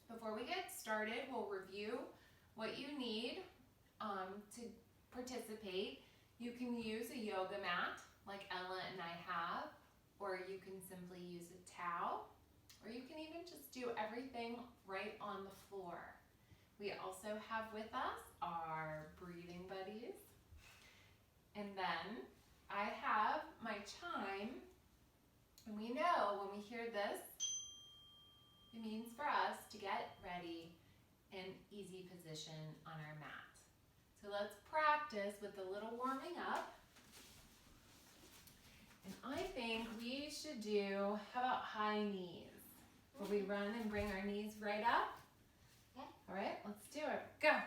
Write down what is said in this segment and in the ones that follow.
Before we get started, we'll review what you need to participate. You can use a yoga mat like Ella and I have, or you can simply use a towel, or you can even just do everything right on the floor. We also have with us our breathing buddies. And then I have my chime, and we know when we hear this, it means for us to get ready in easy position on our mat. So let's practice with a little warming up. And I think we should do, how about high knees? Where we run and bring our knees right up. Okay. All right, let's do it. Go.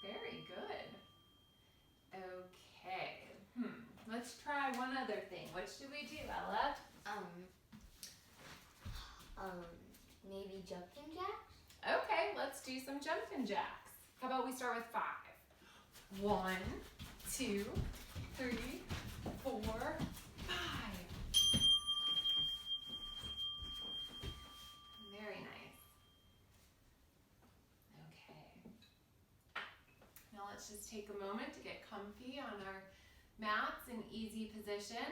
Very good. Okay. Let's try one other thing. What should we do, Ella? Maybe jumping jacks? Okay, let's do some jumping jacks. How about we start with 5? 1, 2, 3, 4, 5. Very nice. Okay. Now let's just take a moment to get comfy on our mats in easy position.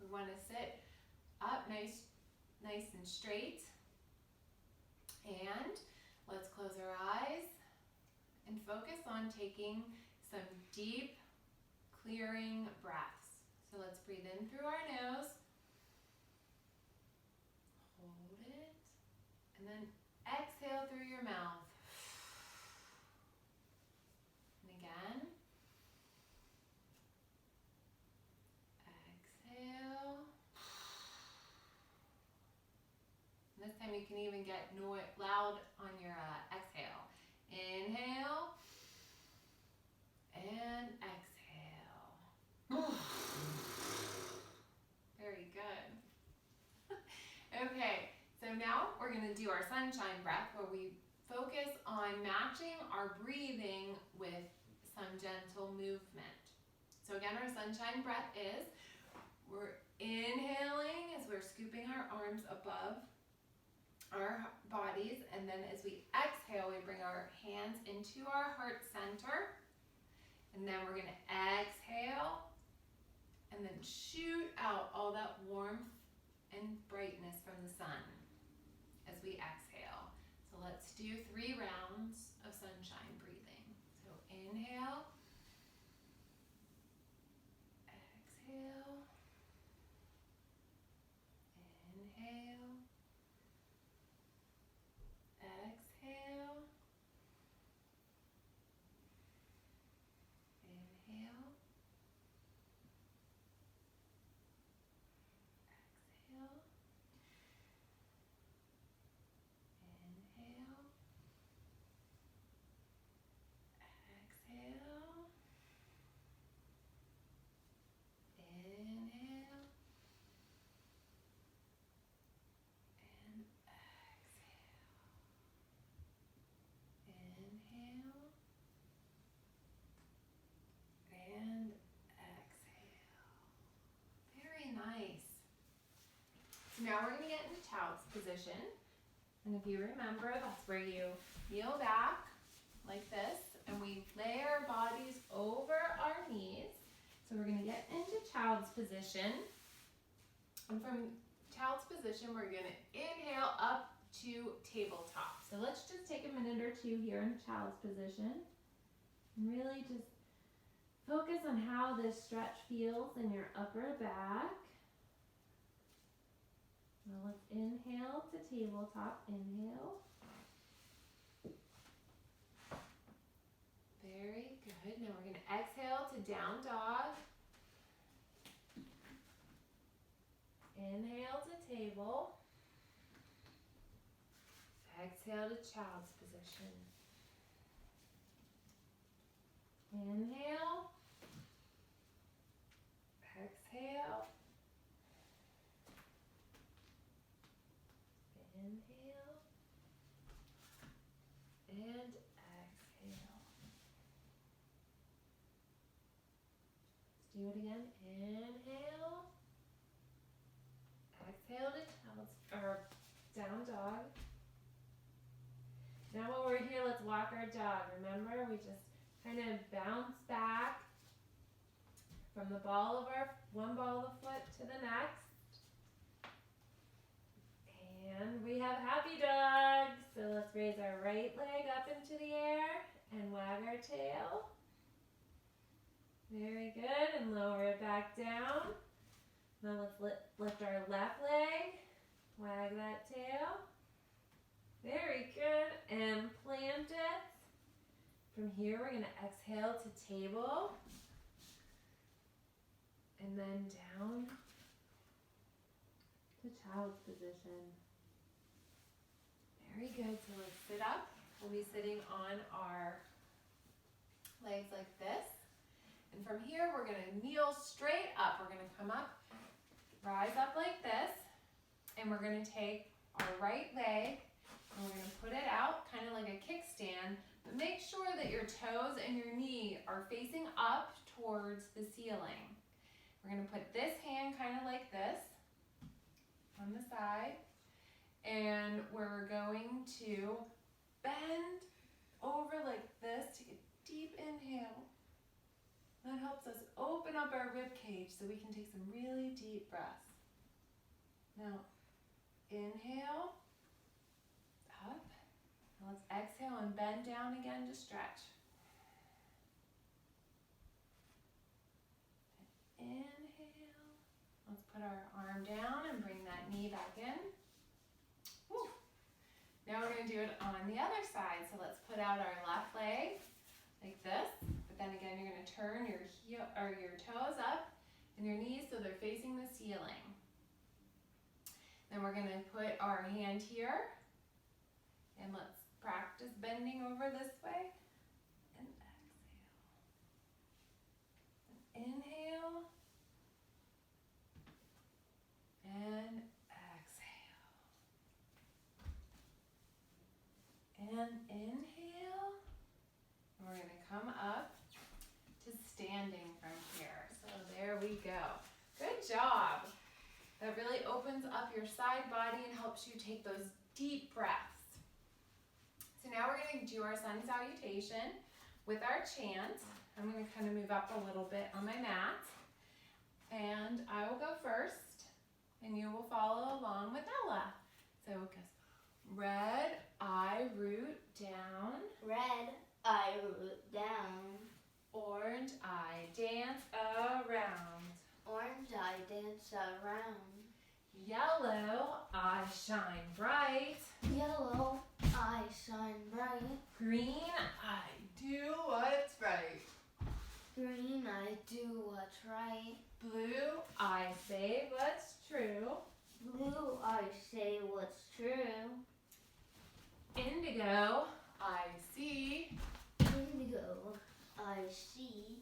We want to sit up nice and straight. And let's close our eyes and focus on taking some deep, clearing breaths. So let's breathe in through our nose. Hold it. And then exhale through your mouth. And again. Exhale. And this time you can even get loud on your exhale. Inhale and exhale. Very good. Okay, so now we're going to do our sunshine breath where we focus on matching our breathing with some gentle movement. So again, our sunshine breath is, we're inhaling as we're scooping our arms above our bodies, and then as we exhale, we bring our hands into our heart center, and then we're going to exhale and then shoot out all that warmth and brightness from the sun as we exhale. So let's do 3 rounds of sunshine breathing. So inhale, exhale, inhale, exhale, inhale, exhale, inhale, exhale, inhale, and exhale. Inhale and exhale. Very nice. So now we're going to get into child's position. And if you remember, that's where you kneel back like this and we lay our bodies over our knees. So we're going to get into child's position. And from child's position, we're going to inhale up to tabletop. So let's just take a minute or two here in child's position and really just focus on how this stretch feels in your upper back. Now let's inhale to tabletop. Inhale. Very good. Now we're going to exhale to down dog. Inhale to table. Exhale to child's position. Inhale. Exhale. Inhale. And exhale. Let's do it again. Inhale. exhale to child's, or down dog. Now while we're here, let's walk our dog. Remember, we just kind of bounce back from the ball of one ball of the foot to the next. And we have happy dogs. So let's raise our right leg up into the air and wag our tail. Very good. And lower it back down. Now let's lift our left leg. Wag that tail. Very good. And plant it. From here, we're going to exhale to table. And then down to child's position. Very good. So let's sit up. We'll be sitting on our legs like this. And from here, we're going to kneel straight up. We're going to come up, rise up like this. And we're going to take our right leg and we're going to put it out, kind of like a kickstand. But make sure that your toes and your knee are facing up towards the ceiling. We're going to put this hand kind of like this on the side. And we're going to bend over like this. Take a deep inhale. That helps us open up our rib cage so we can take some really deep breaths. Now, inhale, up. Now let's exhale and bend down again to stretch. Inhale. Let's put our arm down and bring that knee back in. Woo. Now we're going to do it on the other side. So let's put out our left leg like this. But then again, you're going to turn your heel or your toes up and your knees so they're facing the ceiling. Then we're going to put our hand here. And let's practice bending over this way. And exhale. And inhale. And exhale. And inhale. And we're going to come up to standing from here. So there we go. Good job. That really opens up your side body and helps you take those deep breaths. So now we're going to do our sun salutation with our chant. I'm going to kind of move up a little bit on my mat. And I will go first. And you will follow along with Ella. So it goes, red, I root down. Red, I root down. Orange, I dance around. Orange, I dance around. Yellow, I shine bright. Yellow, I shine bright. Green, I do what's right. Green, I do what's right. Blue, I say what's true. Blue, I say what's true. Indigo, I see. Indigo, I see.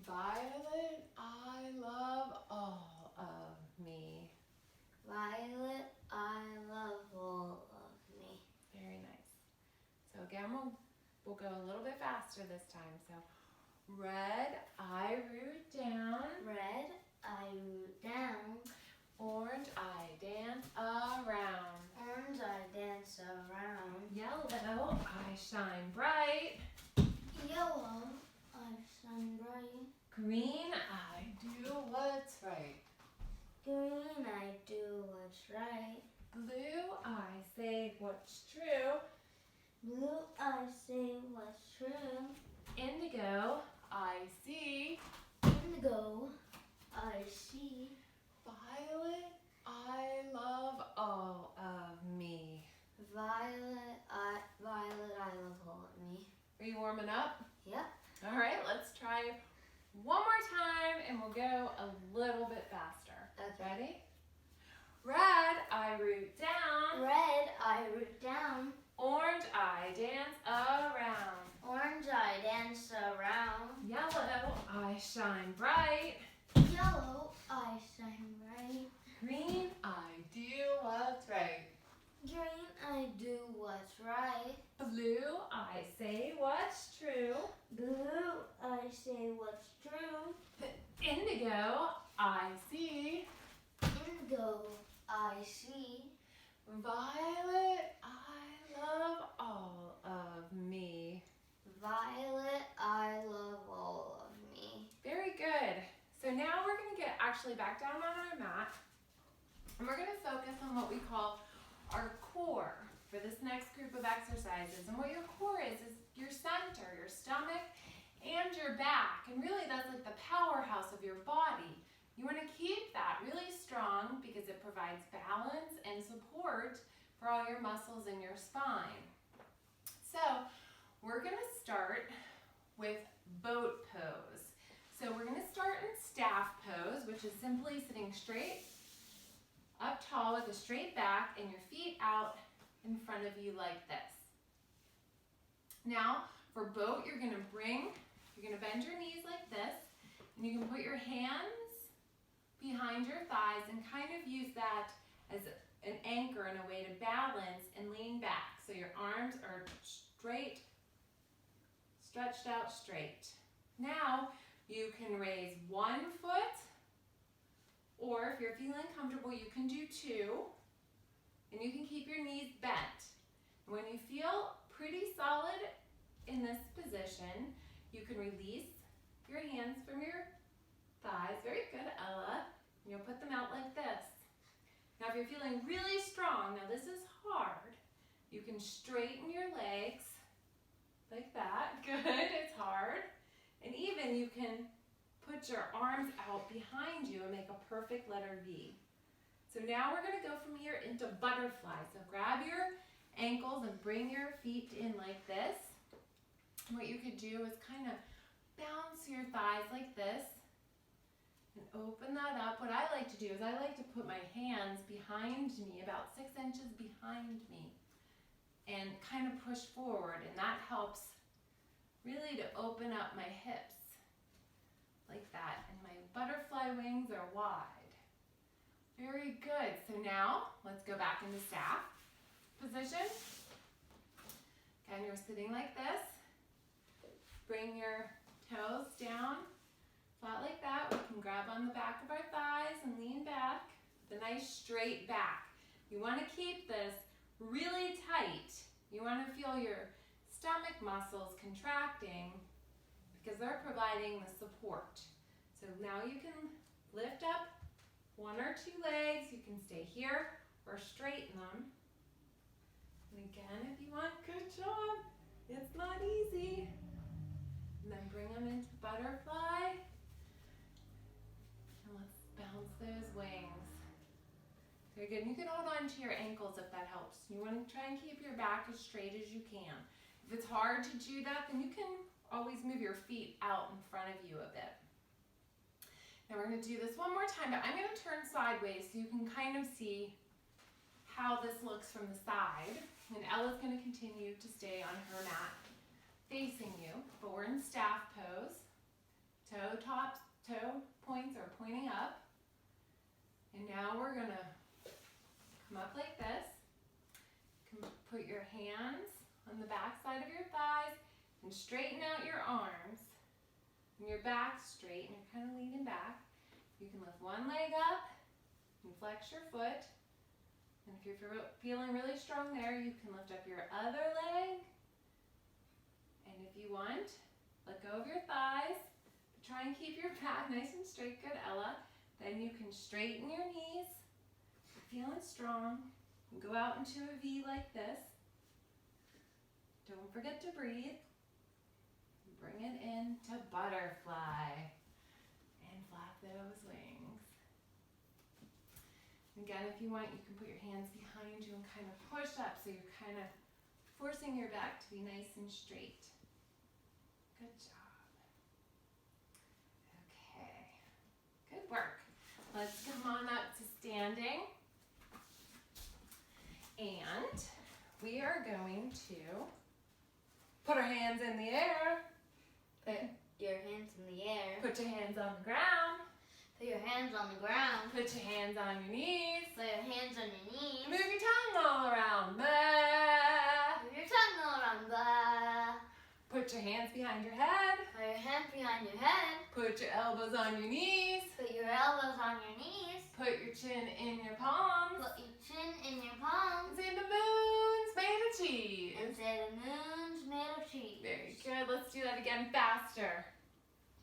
Violet, I love all of me. Violet, I love all of me. Very nice. So again, we'll go a little bit faster this time. So red, I root down. Red, I root down. Orange, I dance around. Orange, I dance around. Yellow, I shine bright. Yellow, I shine bright. Green, I do what's right. Green, I do what's right. Blue, I say what's true. Blue, I say what's true. Indigo, I see. Indigo, I see. Violet, I love all of me. Violet, I love all of me. Are you warming up? Yep. All right, let's try one more time and we'll go a little bit faster. Okay. Ready? Red, I root down. Red, I root down. Orange, I dance around. Orange, I dance around. Yellow, I shine bright. Yellow, I shine bright. Green, I do what's right. Green, I do what's right. Blue, I say what's true. Blue, I say what's true. Indigo, I see. Indigo, I see. Violet, I love all of me. Violet, I love all of me. Very good. So now we're going to get actually back down on our mat, and we're going to focus on what we call our core for this next group of exercises. And what your core is your center, your stomach, and your back. And really that's like the powerhouse of your body. You want to keep that really strong because it provides balance and support for all your muscles in your spine. So we're going to start with boat pose. So we're going to start in staff pose, which is simply sitting straight up tall with a straight back and your feet out in front of you like this. Now for boat, you're going to bend your knees like this, and you can put your hands behind your thighs and kind of use that as an anchor and a way to balance and lean back. So your arms are straight, stretched out straight. Now you can raise one foot, or if you're feeling comfortable, you can do two, and you can keep your knees bent. When you feel pretty solid in this position, you can release your hands from your thighs. Very good, Ella. And you'll put them out like this. Now if you're feeling really strong, now this is hard, you can straighten your legs like that. Good, it's hard. And even you can put your arms out behind you and make a perfect letter V. So now we're going to go from here into butterfly. So grab your ankles and bring your feet in like this. And what you could do is kind of bounce your thighs like this and open that up. What I like to do is I like to put my hands behind me, about 6 inches behind me, and kind of push forward, and that helps really to open up my hips like that, and my butterfly wings are wide. Very good. So now let's go back into staff position. Again, you're sitting like this. Bring your toes down flat like that. We can grab on the back of our thighs and lean back with a nice straight back. You want to keep this really tight. You want to feel your stomach muscles contracting because they're providing the support. So now you can lift up 1 or 2 legs. You can stay here or straighten them. And again, if you want, good job. It's not easy. And then bring them into butterfly. And let's bounce those wings. Very good. And you can hold on to your ankles if that helps. You want to try and keep your back as straight as you can. If it's hard to do that, then you can always move your feet out in front of you a bit. Now we're going to do this one more time, but I'm going to turn sideways so you can kind of see how this looks from the side. And Ella's going to continue to stay on her mat facing you, but we're in staff pose. Toe points are pointing up. And now we're going to come up like this. Put your hands on the back side of your thighs and straighten out your arms. And your back straight, and you're kind of leaning back. You can lift one leg up and flex your foot. And if you're feeling really strong there, you can lift up your other leg. And if you want, let go of your thighs. Try and keep your back nice and straight. Good, Ella. Then you can straighten your knees. If you're feeling strong, and go out into a V like this. Don't forget to breathe. Bring it into butterfly and flap those wings. Again, if you want, you can put your hands behind you and kind of push up so you're kind of forcing your back to be nice and straight. Good job. Okay, good work. Let's come on up to standing. And we are going to put our hands in the air. Put your hands in the air. Put your hands on the ground. Put your hands on the ground. Put your hands on your knees. Put your hands on your knees. Move your tongue all around. Blah. Move your tongue all around. Blah. Put your hands behind your head. Put your hands behind your head. Put your elbows on your knees. Put your elbows on your knees. Put your chin in your palms. Good, let's do that again faster.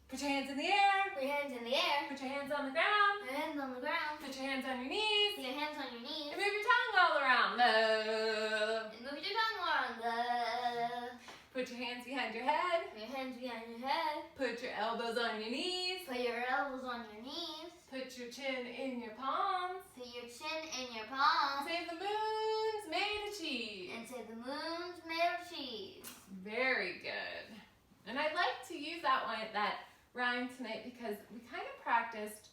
Put your hands in the air. Put your hands in the air. Put your hands on the ground. Put your hands on the ground. Put your hands on your knees. Put your hands on your knees. And move your tongue all around. And move your tongue around. Put your hands behind your head. Put your hands behind your head. Put your elbows on your knees. Put your elbows on your knees. Put your chin in your palms. Put your chin in your palms. Say the moon's made of cheese. And say the moon's made of cheese. Very good. And I'd like to use that rhyme tonight because we kind of practiced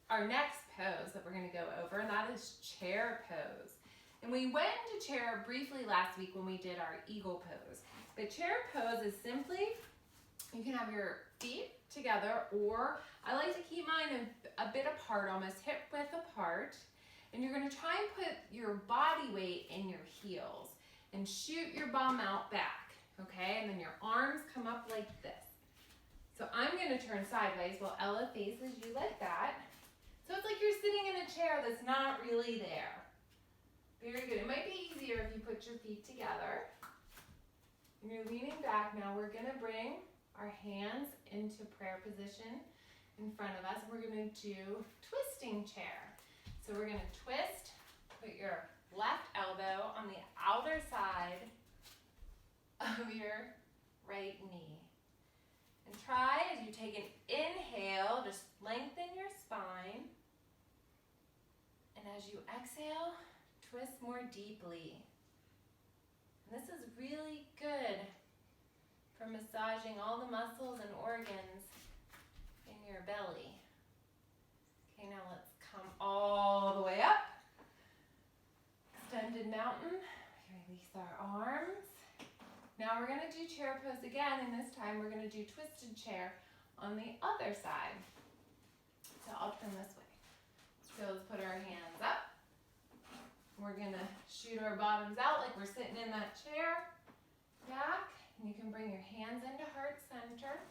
our next pose that we're going to go over, and that is chair pose. And we went into chair briefly last week when we did our eagle pose. The chair pose is simply, you can have your feet together, or I like to keep mine a bit apart, almost hip width apart. And you're going to try and put your body weight in your heels and shoot your bum out back, okay? And then your arms come up like this. So I'm going to turn sideways while Ella faces you like that. So it's like you're sitting in a chair that's not really there. Very good. It might be easier if you put your feet together. And you're leaning back. Now we're going to bring our hands into prayer position in front of us. We're going to do twisting chair. So we're going to twist, put your left elbow on the outer side of your right knee. And try, as you take an inhale, just lengthen your spine. And as you exhale, twist more deeply. And this is really good for massaging all the muscles and organs in your belly. Okay, now let's come all the way up. Extended mountain. Release our arms. Now we're going to do chair pose again, and this time we're going to do twisted chair on the other side. So I'll turn this way. So let's put our hands up. We're going to shoot our bottoms out like we're sitting in that chair. Back, and you can bring your hands into heart center.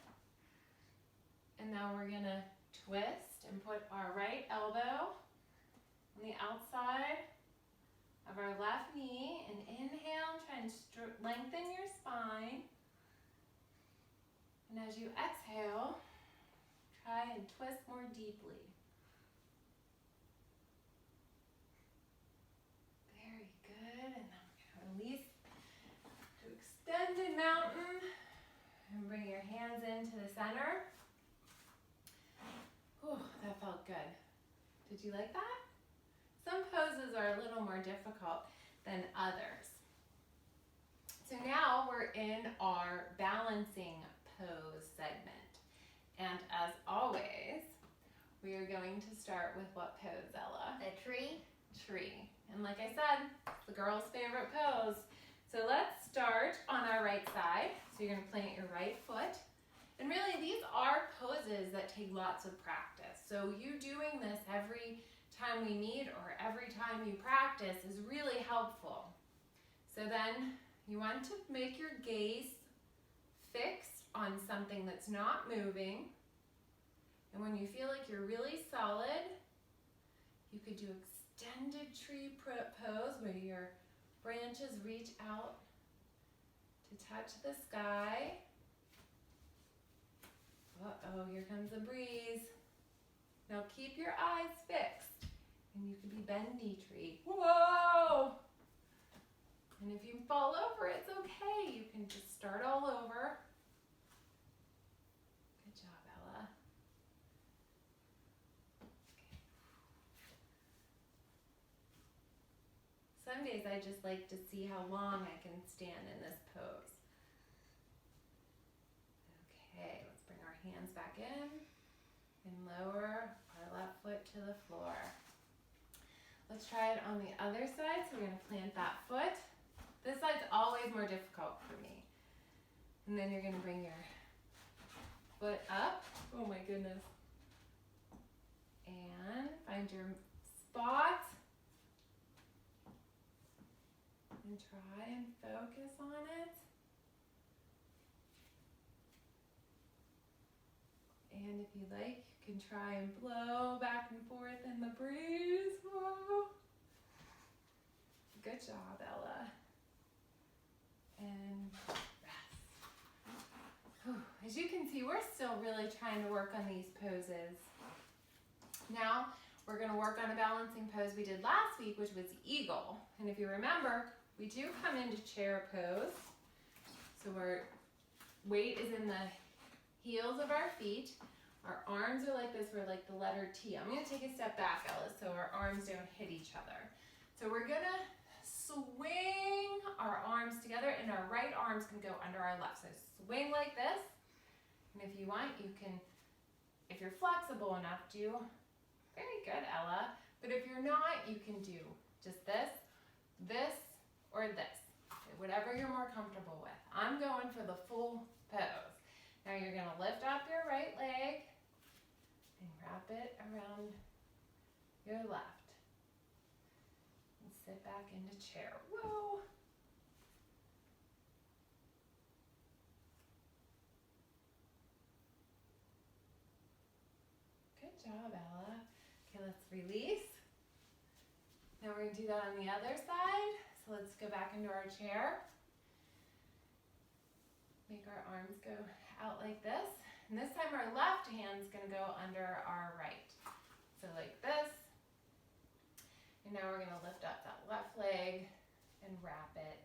And now we're going to twist and put our right elbow on the outside of our left knee, and inhale, try and lengthen your spine. And as you exhale, try and twist more deeply. Very good. And then we're going to release to extended mountain and bring your hands into the center. Whew, that felt good. Did you like that? Some poses are a little more difficult than others. So now we're in our balancing pose segment. And as always, we are going to start with what pose, Ella? The tree. Tree. And like I said, it's the girl's favorite pose. So let's start on our right side. So you're going to plant your right foot. And really, these are poses that take lots of practice. So you doing this every time we meet or every time you practice is really helpful. So then you want to make your gaze fixed on something that's not moving. And when you feel like you're really solid, you could do extended tree pose where your branches reach out to touch the sky. Uh-oh, here comes a breeze. Now keep your eyes fixed. And you could be bendy tree. Whoa! And if you fall over, it's okay. You can just start all over. Good job, Ella. Okay. Some days I just like to see how long I can stand in this pose. Okay, let's bring our hands back in and lower our left foot to the floor. Let's try it on the other side. So we're going to plant that foot. This side's always more difficult for me. And then you're going to bring your foot up. Oh my goodness. And find your spot. And try and focus on it. And if you like, you can try and blow back and forth in the breeze. Whoa. Good job, Ella. And rest. really trying to work on these poses. Now, we're going to work on a balancing pose we did last week, which was eagle. And if you remember, we do come into chair pose. So our weight is in the heels of our feet. Our arms are like this, we're like the letter T. I'm going to take a step back, Ella, so our arms don't hit each other. So we're going to swing our arms together, and our right arms can go under our left. So swing like this. And if you want, you can, if you're flexible enough, do, very good, Ella. But if you're not, you can do just this, this, or this. Whatever you're more comfortable with. I'm going for the full pose. Now you're going to lift up your right leg and wrap it around your left. And sit back into chair. Whoa! Good job, Ella. Okay, let's release. Now we're going to do that on the other side. So let's go back into our chair. Make our arms go out like this. And this time our left hand's going to go under our right. So like this. And now we're going to lift up that left leg and wrap it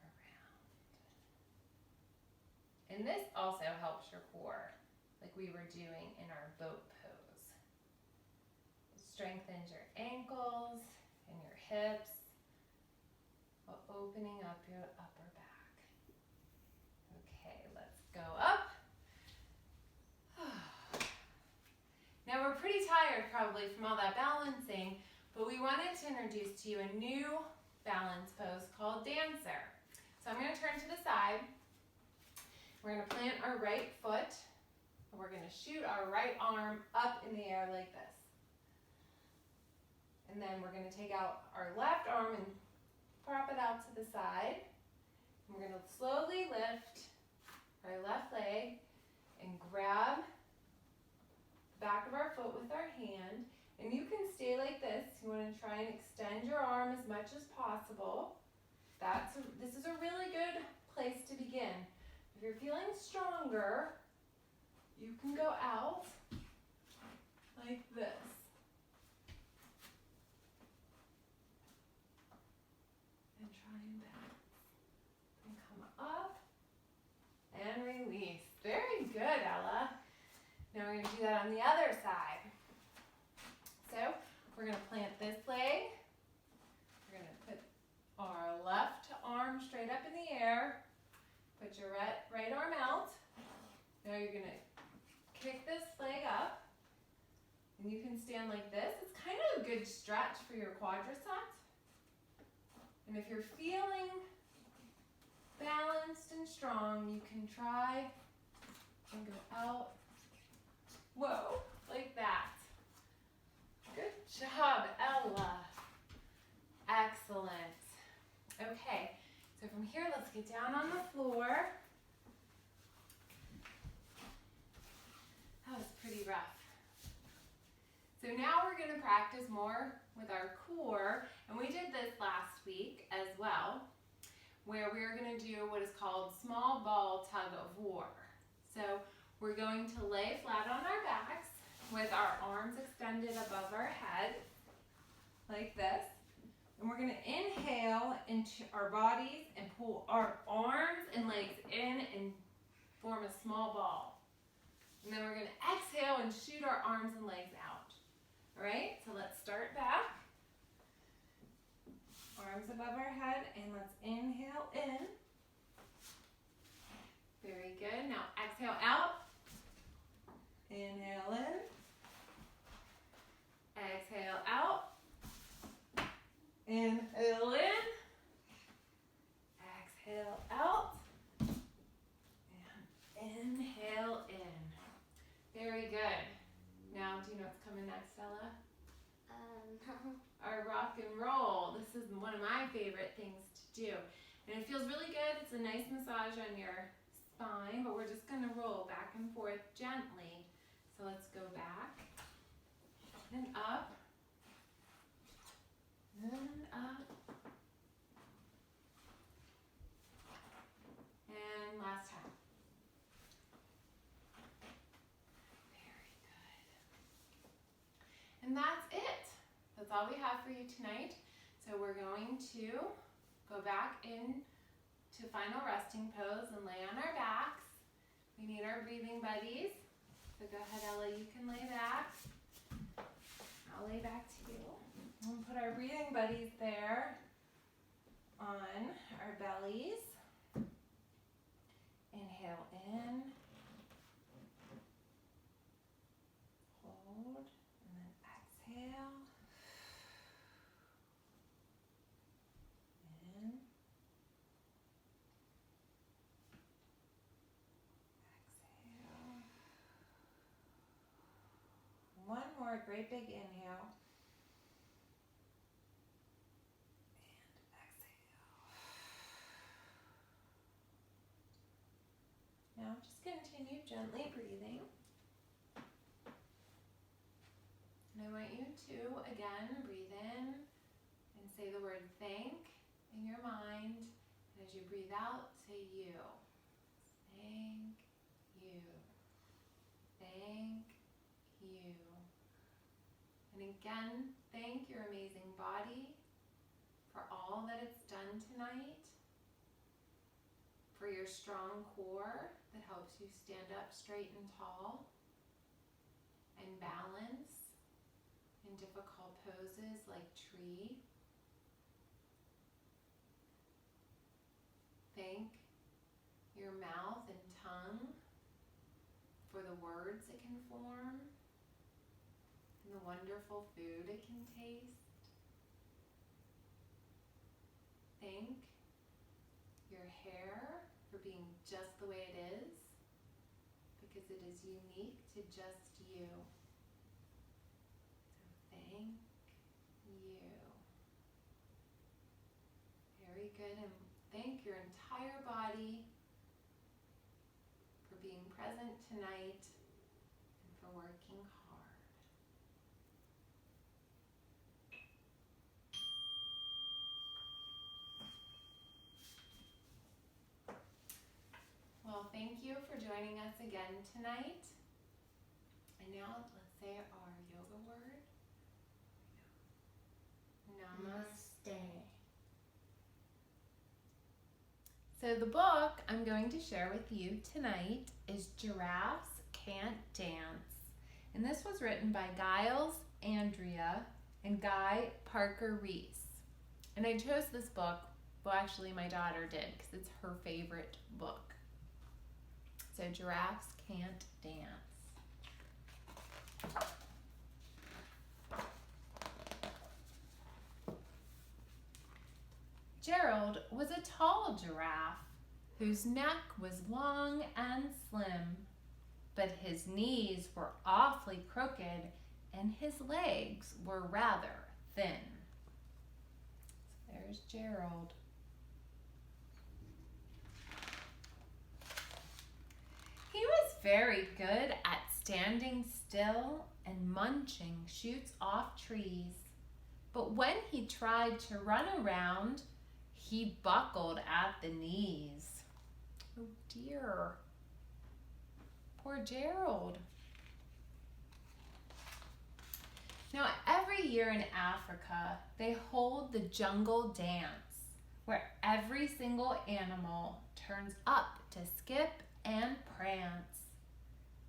around. And this also helps your core, like we were doing in our boat pose. It strengthens your ankles and your hips while opening up your upper back. Okay, let's go up. Now we're pretty tired probably from all that balancing, but we wanted to introduce to you a new balance pose called dancer. So I'm going to turn to the side. We're going to plant our right foot, and we're going to shoot our right arm up in the air like this. And then we're going to take out our left arm and prop it out to the side. And we're going to slowly lift our left leg and grab the back of our foot with our hand. And you can stay like this. You want to try and extend your arm as much as possible. This is a really good place to begin. If you're feeling stronger, you can go out like this. And try and balance. And come up and release. Very good, Ella. Now we're going to do that on the other side. So we're going to plant this leg. We're going to put our left arm straight up in the air. Put your right arm out. Now you're going to kick this leg up. And you can stand like this. It's kind of a good stretch for your quadriceps. And if you're feeling balanced and strong, you can try and go out. Whoa, like that. Good job, Ella. Excellent. Okay, so from here, let's get down on the floor. That was pretty rough. So now we're going to practice more with our core, and we did this last week as well, where we're going to do what is called small ball tug of war. So we're going to lay flat on our backs with our arms extended above our head, like this. And we're going to inhale into our bodies and pull our arms and legs in and form a small ball. And then we're going to exhale and shoot our arms and legs out. All right, so let's start back. Arms above our head, and let's inhale in. Very good. Now exhale out. Inhale in. Exhale out. Inhale in. Exhale out. And inhale in. Very good. Now, do you know what's coming next, Ella? No. Our rock and roll. This is one of my favorite things to do. And it feels really good. It's a nice massage on your spine, but we're just going to roll back and forth gently. So let's go back and up and up. And last time. And that's it. That's all we have for you tonight. So we're going to go back in to final resting pose and lay on our backs. We need our breathing buddies. So go ahead, Ella, you can lay back. I'll lay back too. And put our breathing buddies there on our bellies. Inhale in. Hold. And then exhale. In. Exhale. One more great big inhale. Now just continue gently breathing. And I want you to, again, breathe in and say the word thank in your mind. And as you breathe out, say you. Thank you. Thank you. And again, thank your amazing body for all that it's done tonight. For your strong core that helps you stand up straight and tall and balance in difficult poses like tree. Thank your mouth and tongue for the words it can form and the wonderful food it can taste. Thank your hair for being just the way it is, because it is unique to just you. So thank you. Very good, and thank your entire body for being present tonight and for working hard. Well, thank you for joining us again tonight. And now let's say our yoga word. Namaste. So the book I'm going to share with you tonight is Giraffes Can't Dance. And this was written by Giles Andrea and Guy Parker Reese. And I chose this book, well actually my daughter did, because it's her favorite book. So Giraffes Can't Dance. Gerald was a tall giraffe whose neck was long and slim, but his knees were awfully crooked and his legs were rather thin. So there's Gerald. He was very good at standing still and munching shoots off trees, but when he tried to run around, he buckled at the knees. Oh dear. Poor Gerald. Now, every year in Africa, they hold the jungle dance, where every single animal turns up to skip and prance.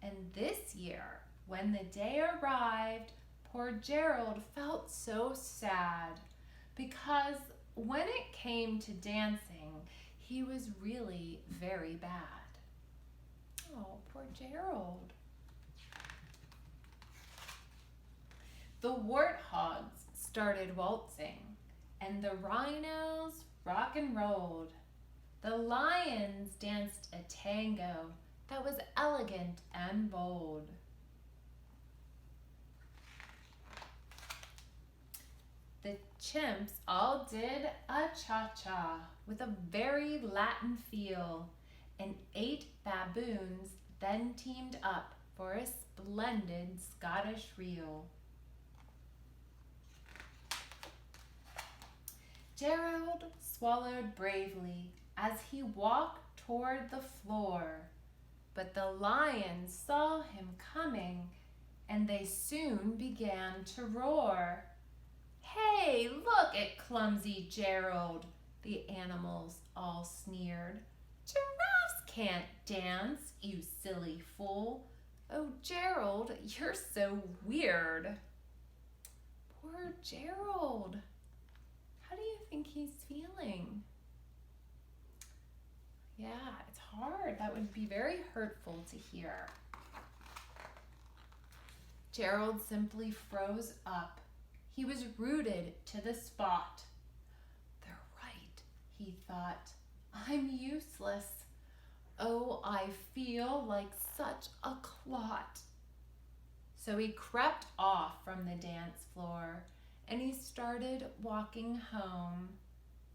And this year, when the day arrived, poor Gerald felt so sad, because when it came to dancing, he was really very bad. Oh, poor Gerald. The warthogs started waltzing, and the rhinos rock and rolled. The lions danced a tango that was elegant and bold. The chimps all did a cha-cha with a very Latin feel, and 8 baboons then teamed up for a splendid Scottish reel. Gerald swallowed bravely as he walked toward the floor, but the lions saw him coming and they soon began to roar. "Hey, look at clumsy Gerald," the animals all sneered. "Giraffes can't dance, you silly fool. Oh, Gerald, you're so weird." Poor Gerald. How do you think he's feeling? Yeah, it's hard. That would be very hurtful to hear. Gerald simply froze up. He was rooted to the spot. "They're right," he thought. "I'm useless. Oh, I feel like such a clot." So he crept off from the dance floor and he started walking home.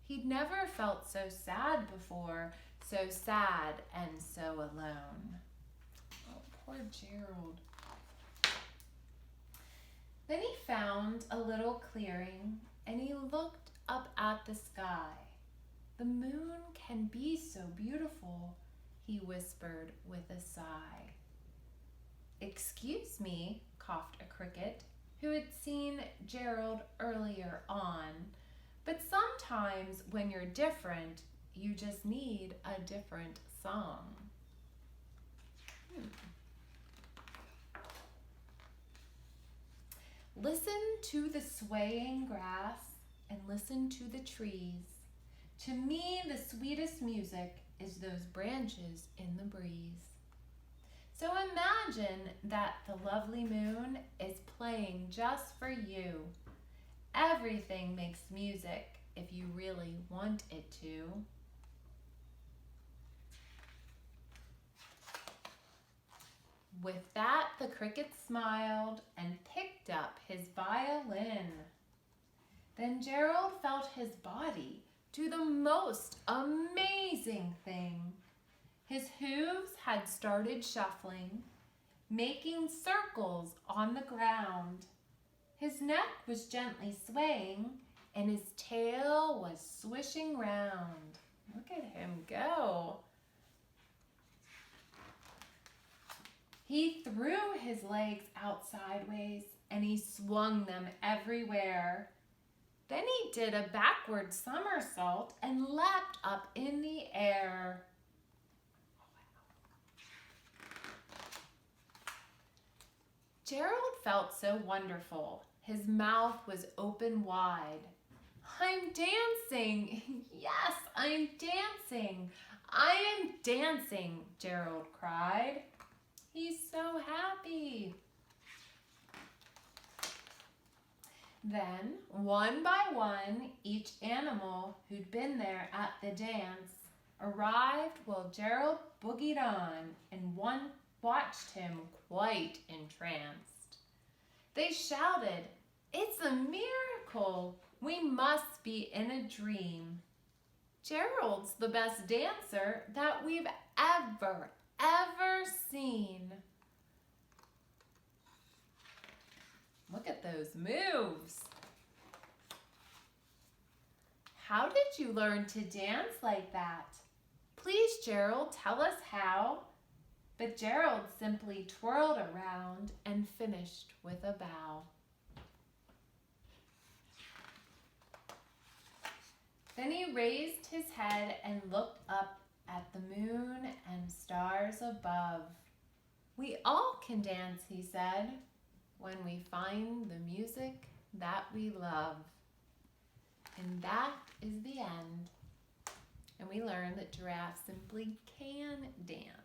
He'd never felt so sad before, so sad and so alone. Oh, poor Gerald. Then he found a little clearing and he looked up at the sky. "The moon can be so beautiful," he whispered with a sigh. "Excuse me," coughed a cricket, who had seen Gerald earlier on, "but sometimes when you're different, you just need a different song." Listen to the swaying grass and listen to the trees. To me, the sweetest music is those branches in the breeze. So imagine that the lovely moon is playing just for you. Everything makes music if you really want it to. With that, the cricket smiled and picked up his violin. Then Gerald felt his body do the most amazing thing. His hooves had started shuffling, making circles on the ground. His neck was gently swaying, and his tail was swishing round. Look at him go. He threw his legs out sideways and he swung them everywhere. Then he did a backward somersault and leapt up in the air. Gerald felt so wonderful. His mouth was open wide. "I'm dancing! Yes, I'm dancing! I am dancing!" Gerald cried. He's so happy. Then, one by one, each animal who'd been there at the dance arrived while Gerald boogied on, and one watched him quite entranced. They shouted, "It's a miracle! We must be in a dream. Gerald's the best dancer that we've ever seen." Look at those moves. How did you learn to dance like that? Please, Gerald, tell us how. But Gerald simply twirled around and finished with a bow. Then he raised his head and looked up at the moon and stars above. "We all can dance," he said, "when we find the music that we love." And that is the end. And we learned that giraffes simply can dance.